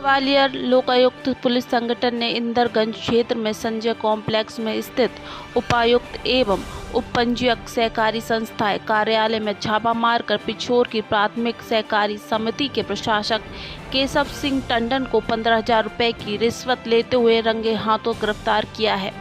Gwalior Lokayukta police संगठन ने इंदरगंज क्षेत्र में संजय कॉम्प्लेक्स में स्थित उपायुक्त एवं उपपंजीयक सहकारी संस्थाएं कार्यालय में छापा मारकर पिछोर की प्राथमिक सहकारी समिति के प्रशासक केशव सिंह टंडन को 15,000 रुपये की रिश्वत लेते हुए रंगे हाथों गिरफ्तार किया है।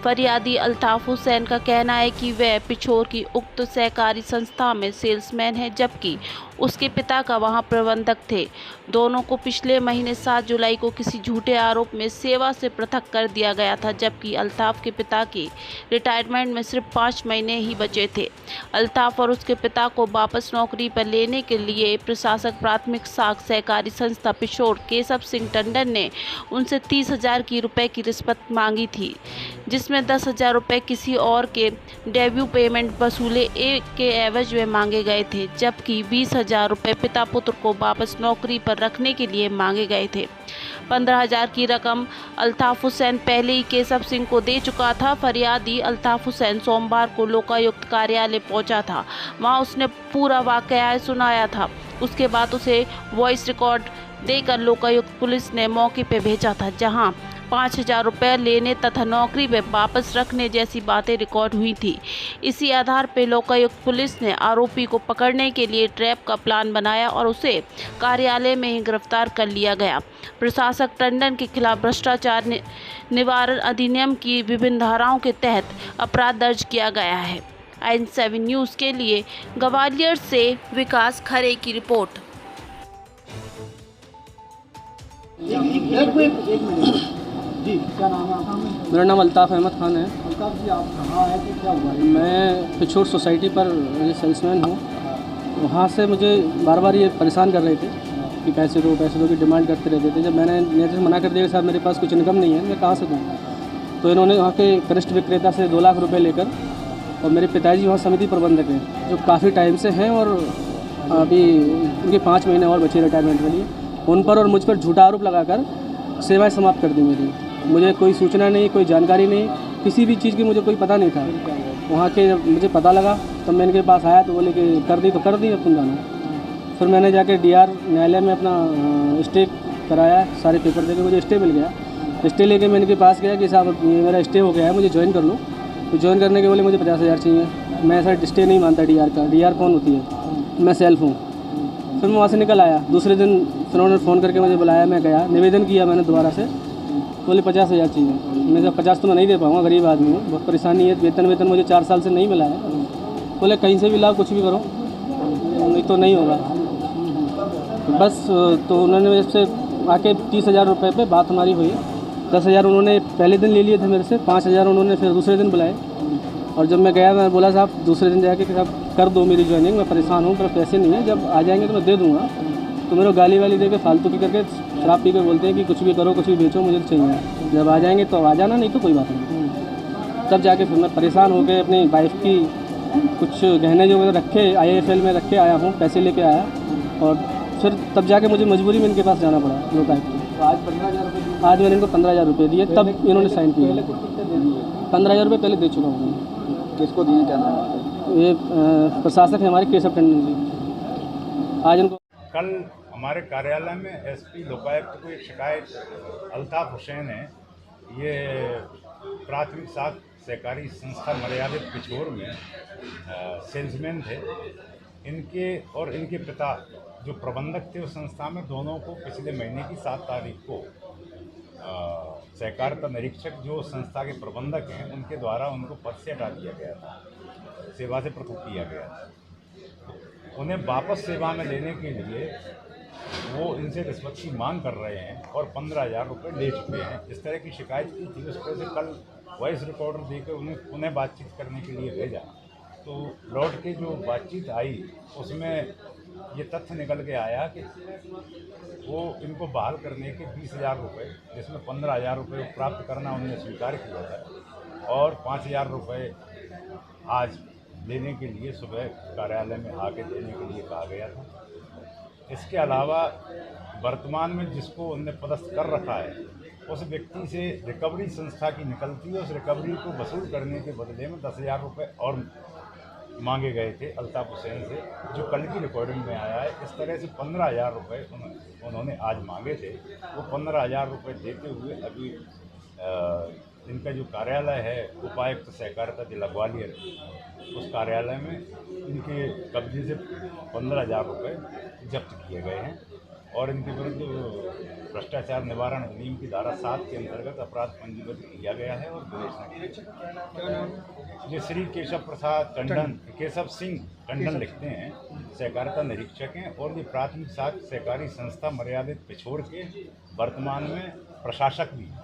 फरियादी अल्ताफ हुसैन का कहना है कि वह पिछोर की उक्त सहकारी संस्था में सेल्समैन है, जबकि उसके पिता का वहां प्रबंधक थे। दोनों को पिछले महीने 7 जुलाई को किसी झूठे आरोप में सेवा से पृथक कर दिया गया था, जबकि अल्ताफ के पिता की रिटायरमेंट में सिर्फ 5 महीने ही बचे थे। अल्ताफ और उसके पिता को वापस नौकरी पर लेने के लिए प्रशासक प्राथमिक साख सहकारी संस्था पिछोर केशव सिंह टंडन ने उनसे 30,000 रुपये की रिश्वत मांगी थी, जिसमें 10,000 रुपये किसी और के डेब्यू पेमेंट वसूले के एवज में मांगे गए थे, जबकि 20,000 रुपये पिता पुत्र को वापस नौकरी पर रखने के लिए मांगे गए थे। 15,000 की रकम अल्ताफ हुसैन पहले ही केशव सिंह को दे चुका था। फरियादी अल्ताफ हुसैन सोमवार को लोकायुक्त कार्यालय पहुंचा था। वहां उसने पूरा वाकया सुनाया था। उसके बाद उसे वॉइस रिकॉर्ड देकर लोकायुक्त पुलिस ने मौके पर भेजा था, जहां 5,000 रुपये लेने तथा नौकरी में वापस रखने जैसी बातें रिकॉर्ड हुई थी। इसी आधार पर लोकायुक्त पुलिस ने आरोपी को पकड़ने के लिए ट्रैप का प्लान बनाया और उसे कार्यालय में ही गिरफ्तार कर लिया गया। प्रशासक टंडन के खिलाफ भ्रष्टाचार निवारण अधिनियम की विभिन्न धाराओं के तहत अपराध दर्ज किया गया है। IN7 न्यूज़ के लिए ग्वालियर से विकास खरे की रिपोर्ट। जी, क्या नाम है आपका? मेरा नाम अल्ताफ़ अहमद खान है। अल्ताफ जी, आप कहाँ हैं कि क्या हुआ है? मैं पिछोर सोसाइटी पर सेल्समैन हूँ। वहाँ से मुझे बार बार ये परेशान कर रहे थे कि पैसे दो की डिमांड करते रहते थे। जब मैंने नेता से मना कर दिया कि साहब मेरे पास कुछ इनकम नहीं है, मैं कहाँ से दूँ, तो इन्होंने वहाँ के कनिष्ठ विक्रेता से 2 लाख रुपये लेकर, और मेरे पिताजी वहाँ समिति प्रबंधक हैं जो काफ़ी टाइम से हैं और अभी उनके 5 महीने और बचे रिटायरमेंट के लिए, उन पर और मुझ पर झूठा आरोप लगाकर सेवाएं समाप्त कर दी मेरी। मुझे कोई सूचना नहीं, कोई जानकारी नहीं, किसी भी चीज़ की मुझे कोई पता नहीं था। वहाँ के जब मुझे पता लगा तब मैं इनके पास आया तो बोले कि कर दी, तो कर दी, अब तुम जानो। फिर मैंने जाके DR न्यायालय में अपना स्टे कराया, सारे पेपर देके मुझे स्टे मिल गया। स्टे लेके मैं इनके पास गया कि साहब ये मेरा स्टे हो गया है, मुझे ज्वाइन कर लो। तो ज्वाइन करने के बोले मुझे 50,000 चाहिए। मैं ऐसा स्टे नहीं मानता DR का। DR कौन होती है? मैं सेल्फ हूँ। फिर मैं वहाँ से निकल आया। दूसरे दिन फिर उन्होंने फ़ोन करके मुझे बुलाया, मैं गया, निवेदन किया मैंने दोबारा से, बोले 50,000 चाहिए। मैं जब 50 तो मैं नहीं दे पाऊँगा, गरीब आदमी हूँ, बहुत परेशानी है, वेतन मुझे 4 साल से नहीं मिला है। बोले कहीं से भी लाओ, कुछ भी करो, नहीं तो नहीं होगा। बस तो उन्होंने मेरे से आके 30,000 रुपये पे बात हमारी हुई। 10,000 उन्होंने पहले दिन ले लिए थे मेरे से, 5,000 उन्होंने फिर दूसरे दिन बुलाए। और जब मैं गया, मैं बोला साहब दूसरे दिन जाके कि साहब कर दो मेरी ज्वाइनिंग, मैं परेशान हूँ, पर पैसे नहीं है, जब आ जाएंगे तो मैं दे दूँगा। तो मेरे गाली वाली दे के फालतू की करके शराब पी के बोलते हैं कि कुछ भी करो, कुछ भी बेचो, मुझे चाहिए, जब आ जाएंगे तो आ जाना, नहीं तो कोई बात नहीं। तब जाके फिर मैं परेशान हो गए, अपनी वाइफ की कुछ गहने जो रखे IIFL में रखे आया हूँ, पैसे लेके आया, और फिर तब जाके मुझे मजबूरी में इनके पास जाना पड़ा लोकायुक्त को। तो आज 15,000 रुपये? आज मैंने इनको 15,000 रुपये दिए, तब इन्होंने साइन किया। पहले कितने दे दिए? 15,000 रुपये पहले दे चुका हूँ। किसको दिए, क्या नाम है? ये प्रशासक है हमारे केशव टंडन जी। आज इनको कल हमारे कार्यालय में SP लोकायुक्त को एक शिकायत अल्ताफ हुसैन है, ये प्राथमिक साख सहकारी संस्था मर्यादित पिछोर में सेल्समैन थे। इनके और इनके पिता जो प्रबंधक थे उस संस्था में, दोनों को पिछले महीने की 7 तारीख को सहकारिता निरीक्षक जो संस्था के प्रबंधक हैं उनके द्वारा उनको पद से हटा दिया गया था, सेवा से पृथक किया गया था। उन्हें वापस सेवा में लेने के लिए वो इनसे रिश्वत की मांग कर रहे हैं और 15,000 रुपये ले चुके हैं। इस तरह की शिकायत की थी, उस पर से कल वॉइस रिकॉर्डर देकर उन्हें बातचीत करने के लिए भेजा। तो लौट के जो बातचीत आई उसमें ये तथ्य निकल के आया कि वो इनको बहाल करने के 20,000 रुपये, जिसमें 15,000 रुपये प्राप्त करना उन्होंने स्वीकार किया था, और 5,000 रुपये आज लेने के लिए सुबह कार्यालय में आके देने के लिए कहा गया था। इसके अलावा वर्तमान में जिसको उन्होंने पदस्थ कर रखा है उस व्यक्ति से रिकवरी संस्था की निकलती है, उस रिकवरी को वसूल करने के बदले में 10,000 रुपये और मांगे गए थे अल्ताफ़ हुसैन से, जो कल की रिकॉर्डिंग में आया है। इस तरह से 15,000 रुपये उन्होंने आज मांगे थे। वो 15,000 रुपये देते हुए अभी इनका जो कार्यालय है उपायुक्त सहकारिता जिला ग्वालियर, उस कार्यालय में इनके कब्जे से 15,000 रुपये जब्त किए गए हैं और इनके विरुद्ध भ्रष्टाचार निवारण अधिनियम की धारा 7 के अंतर्गत अपराध पंजीबद्ध किया गया है और विवेचना ये श्री केशव सिंह टंडन लिखते हैं, सहकारिता निरीक्षक हैं और ये प्राथमिक शाखा सहकारी संस्था मर्यादित पिछोर के वर्तमान में प्रशासक भी हैं।